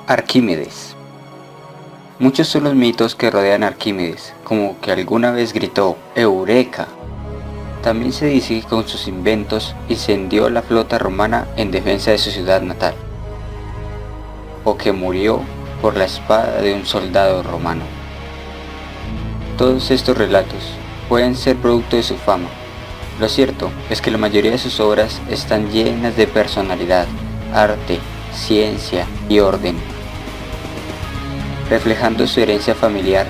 Arquímedes. Muchos son los mitos que rodean a Arquímedes, como que alguna vez gritó ¡Eureka! También se dice que con sus inventos incendió la flota romana en defensa de su ciudad natal, o que murió por la espada de un soldado romano. Todos estos relatos pueden ser producto de su fama. Lo cierto es que la mayoría de sus obras están llenas de personalidad, arte, ciencia y orden, reflejando su herencia familiar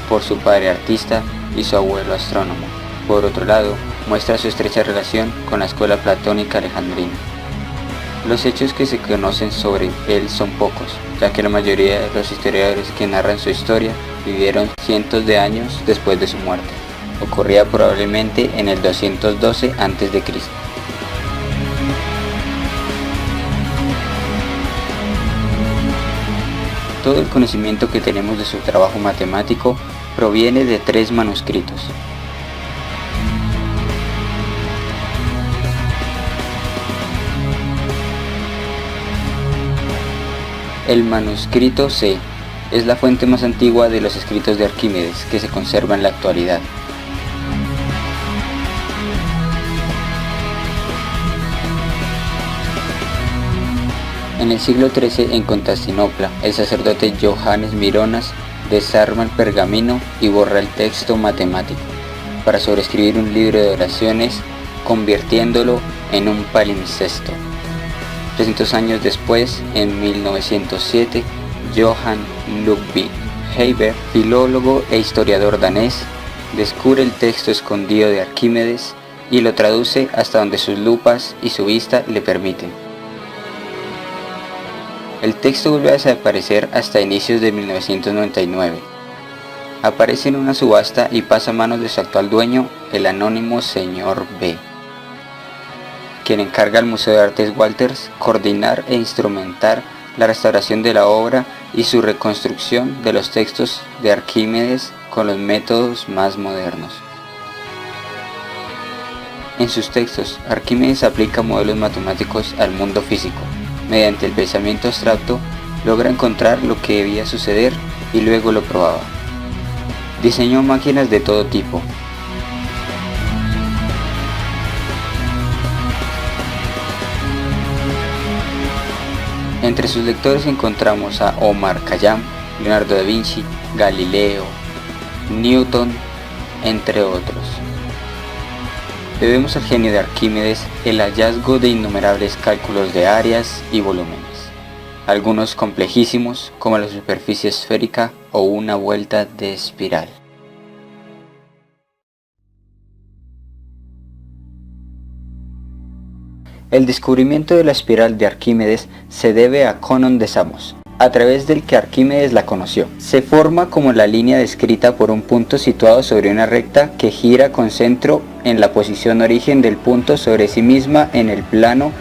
por su padre artista y su abuelo astrónomo. Por otro lado, muestra su estrecha relación con la escuela platónica alejandrina. Los hechos que se conocen sobre él son pocos, ya que la mayoría de los historiadores que narran su historia vivieron cientos de años después de su muerte. Ocurría probablemente en el 212 a.C. Todo el conocimiento que tenemos de su trabajo matemático proviene de 3 manuscritos. El manuscrito C es la fuente más antigua de los escritos de Arquímedes que se conserva en la actualidad. En el siglo XIII, en Constantinopla, el sacerdote Johannes Myronas desarma el pergamino y borra el texto matemático para sobreescribir un libro de oraciones, convirtiéndolo en un palimpsesto. 300 años después, en 1907, Johan Ludvig Heiberg, filólogo e historiador danés, descubre el texto escondido de Arquímedes y lo traduce hasta donde sus lupas y su vista le permiten. El texto vuelve a desaparecer hasta inicios de 1999. Aparece en una subasta y pasa a manos de su actual dueño, el anónimo Sr. B., quien encarga al Museo de Artes Walters coordinar e instrumentar la restauración de la obra y su reconstrucción de los textos de Arquímedes con los métodos más modernos. En sus textos, Arquímedes aplica modelos matemáticos al mundo físico. Mediante el pensamiento abstracto, logra encontrar lo que debía suceder y luego lo probaba. Diseñó máquinas de todo tipo. Entre sus lectores encontramos a Omar Khayyam, Leonardo da Vinci, Galileo, Newton, entre otros. Debemos al genio de Arquímedes el hallazgo de innumerables cálculos de áreas y volúmenes, algunos complejísimos como la superficie esférica o una vuelta de espiral. El descubrimiento de la espiral de Arquímedes se debe a Conón de Samos, a través del que Arquímedes la conoció. Se forma como la línea descrita por un punto situado sobre una recta que gira con centro en la posición origen del punto sobre sí misma en el plano.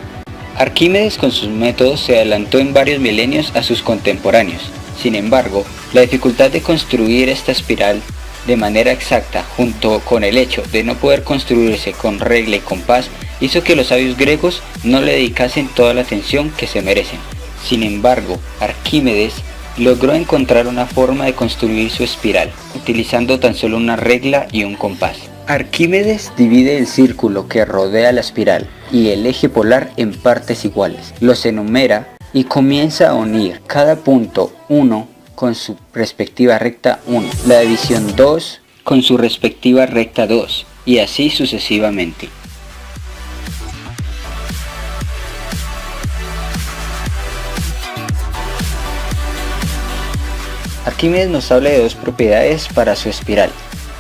Arquímedes con sus métodos se adelantó en varios milenios a sus contemporáneos. Sin embargo, la dificultad de construir esta espiral de manera exacta, junto con el hecho de no poder construirse con regla y compás, hizo que los sabios griegos no le dedicasen toda la atención que se merecen. Sin embargo, Arquímedes logró encontrar una forma de construir su espiral, utilizando tan solo una regla y un compás. Arquímedes divide el círculo que rodea la espiral y el eje polar en partes iguales, los enumera y comienza a unir cada punto 1 con su respectiva recta 1, la división 2 con su respectiva recta 2 y así sucesivamente. Arquímedes nos habla de 2 propiedades para su espiral.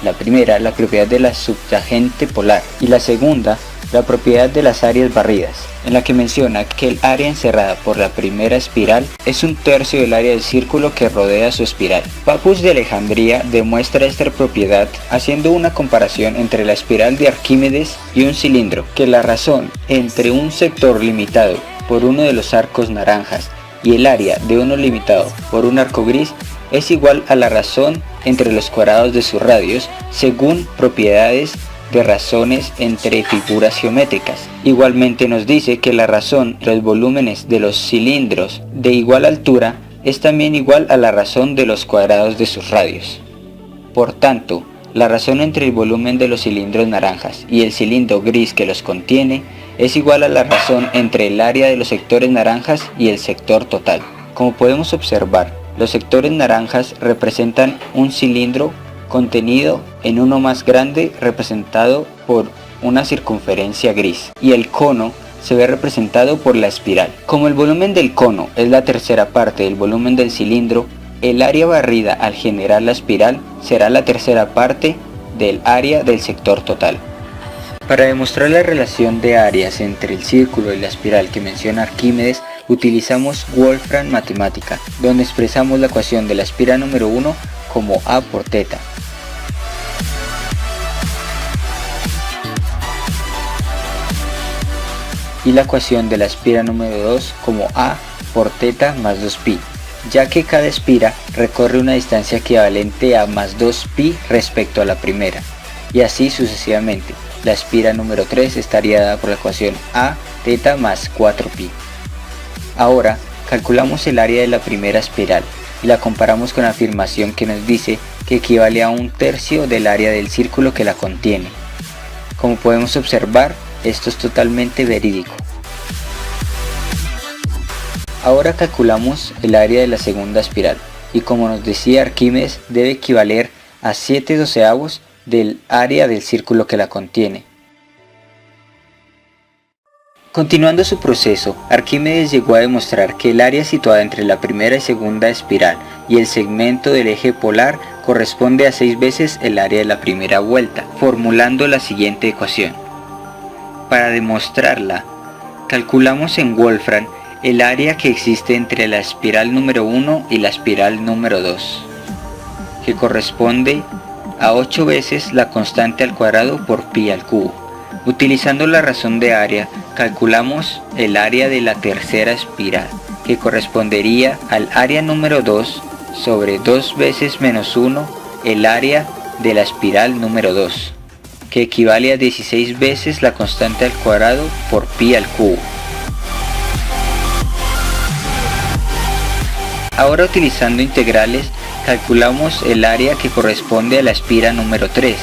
La primera, la propiedad de la subtangente polar, y la segunda, la propiedad de las áreas barridas, en la que menciona que el área encerrada por la primera espiral es 1/3 del área del círculo que rodea su espiral. Pappus de Alejandría demuestra esta propiedad haciendo una comparación entre la espiral de Arquímedes y un cilindro, que la razón entre un sector limitado por uno de los arcos naranjas y el área de uno limitado por un arco gris es igual a la razón entre los cuadrados de sus radios, según propiedades de razones entre figuras geométricas. Igualmente nos dice que la razón entre los volúmenes de los cilindros de igual altura es también igual a la razón de los cuadrados de sus radios. Por tanto, la razón entre el volumen de los cilindros naranjas y el cilindro gris que los contiene es igual a la razón entre el área de los sectores naranjas y el sector total. Como podemos observar, los sectores naranjas representan un cilindro contenido en uno más grande representado por una circunferencia gris, y el cono se ve representado por la espiral. Como el volumen del cono es la tercera parte del volumen del cilindro, el área barrida al generar la espiral será la tercera parte del área del sector total. Para demostrar la relación de áreas entre el círculo y la espiral que menciona Arquímedes, utilizamos Wolfram matemática, donde expresamos la ecuación de la espiral número 1 como A por θ. Y la ecuación de la espiral número 2 como A por θ más 2π, ya que cada espira recorre una distancia equivalente a más 2π respecto a la primera, y así sucesivamente. La espira número 3 estaría dada por la ecuación A θ más 4π. Ahora calculamos el área de la primera espiral y la comparamos con la afirmación que nos dice que equivale a 1/3 del área del círculo que la contiene. Como podemos observar, esto es totalmente verídico. Ahora calculamos el área de la segunda espiral y, como nos decía Arquímedes, debe equivaler a 7/12 del área del círculo que la contiene. Continuando su proceso, Arquímedes llegó a demostrar que el área situada entre la primera y segunda espiral y el segmento del eje polar corresponde a 6 veces el área de la primera vuelta, formulando la siguiente ecuación. Para demostrarla, calculamos en Wolfram el área que existe entre la espiral número 1 y la espiral número 2, que corresponde a 8 veces la constante al cuadrado por pi al cubo. Utilizando la razón de área, calculamos el área de la tercera espiral, que correspondería al área número 2 sobre 2 veces menos 1 el área de la espiral número 2, que equivale a 16 veces la constante al cuadrado por pi al cubo. Ahora, utilizando integrales, calculamos el área que corresponde a la espiral número 3,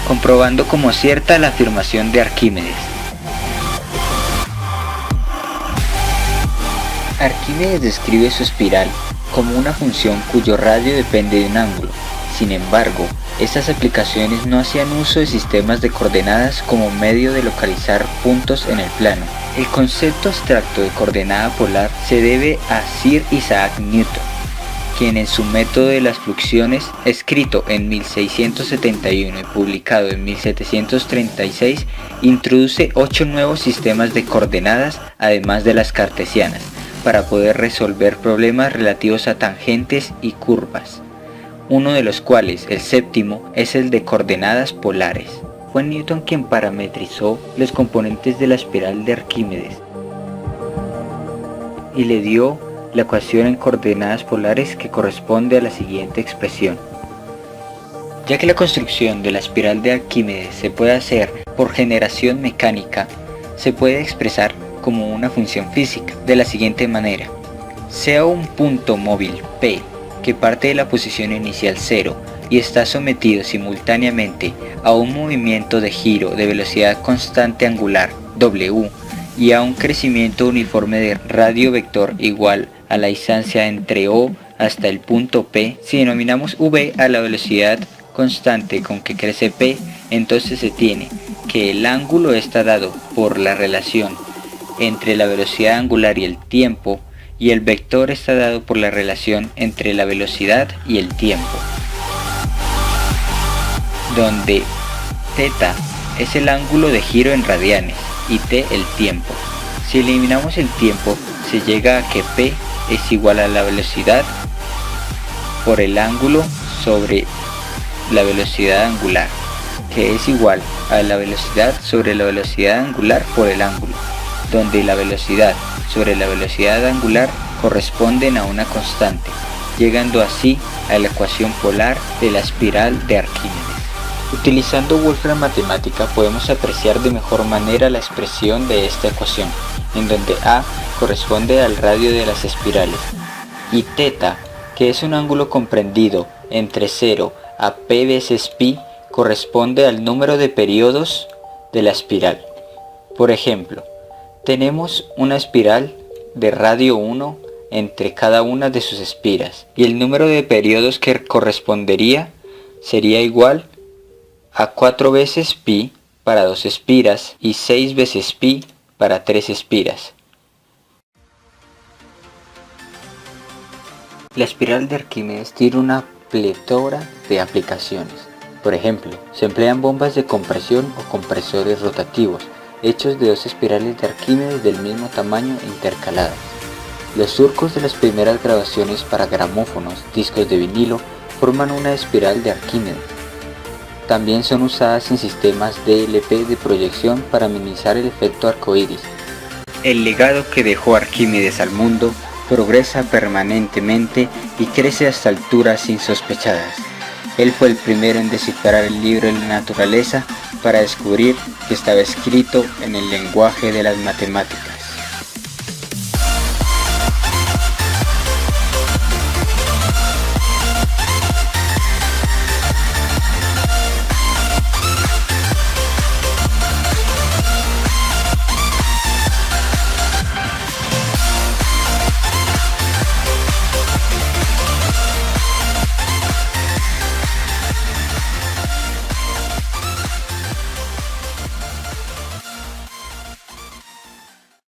comprobando como cierta la afirmación de Arquímedes. Arquímedes describe su espiral como una función cuyo radio depende de un ángulo. Sin embargo, estas aplicaciones no hacían uso de sistemas de coordenadas como medio de localizar puntos en el plano. El concepto abstracto de coordenada polar se debe a Sir Isaac Newton, quien en su método de las fluxiones, escrito en 1671 y publicado en 1736, introduce 8 nuevos sistemas de coordenadas además de las cartesianas, para poder resolver problemas relativos a tangentes y curvas, uno de los cuales, el séptimo, es el de coordenadas polares. Fue Newton quien parametrizó los componentes de la espiral de Arquímedes y le dio la ecuación en coordenadas polares, que corresponde a la siguiente expresión. Ya que la construcción de la espiral de Arquímedes se puede hacer por generación mecánica, se puede expresar como una función física de la siguiente manera. Sea un punto móvil P que parte de la posición inicial 0 y está sometido simultáneamente a un movimiento de giro de velocidad constante angular W y a un crecimiento uniforme de radio vector igual a la distancia entre O hasta el punto P. Si denominamos V a la velocidad constante con que crece P, entonces se tiene que el ángulo está dado por la relación entre la velocidad angular y el tiempo, y el vector está dado por la relación entre la velocidad y el tiempo, donde θ es el ángulo de giro en radianes y t el tiempo. Si eliminamos el tiempo, se llega a que P es igual a la velocidad por el ángulo sobre la velocidad angular, que es igual a la velocidad sobre la velocidad angular por el ángulo, donde la velocidad sobre la velocidad angular corresponden a una constante, llegando así a la ecuación polar de la espiral de Arquímedes. Utilizando Wolfram Matemática podemos apreciar de mejor manera la expresión de esta ecuación, en donde A corresponde al radio de las espirales y θ, que es un ángulo comprendido entre 0 a p veces pi, corresponde al número de periodos de la espiral. Por ejemplo, tenemos una espiral de radio 1 entre cada una de sus espiras y el número de periodos que correspondería sería igual a 4 veces pi para 2 espiras y 6 veces pi para 3 espiras. La espiral de Arquímedes tiene una pletora de aplicaciones. Por ejemplo, se emplean bombas de compresión o compresores rotativos, hechos de 2 espirales de Arquímedes del mismo tamaño intercaladas. Los surcos de las primeras grabaciones para gramófonos, discos de vinilo, forman una espiral de Arquímedes. También son usadas en sistemas DLP de proyección para minimizar el efecto arcoíris. El legado que dejó Arquímedes al mundo progresa permanentemente y crece hasta alturas insospechadas. Él fue el primero en descifrar el libro de la naturaleza para descubrir que estaba escrito en el lenguaje de las matemáticas.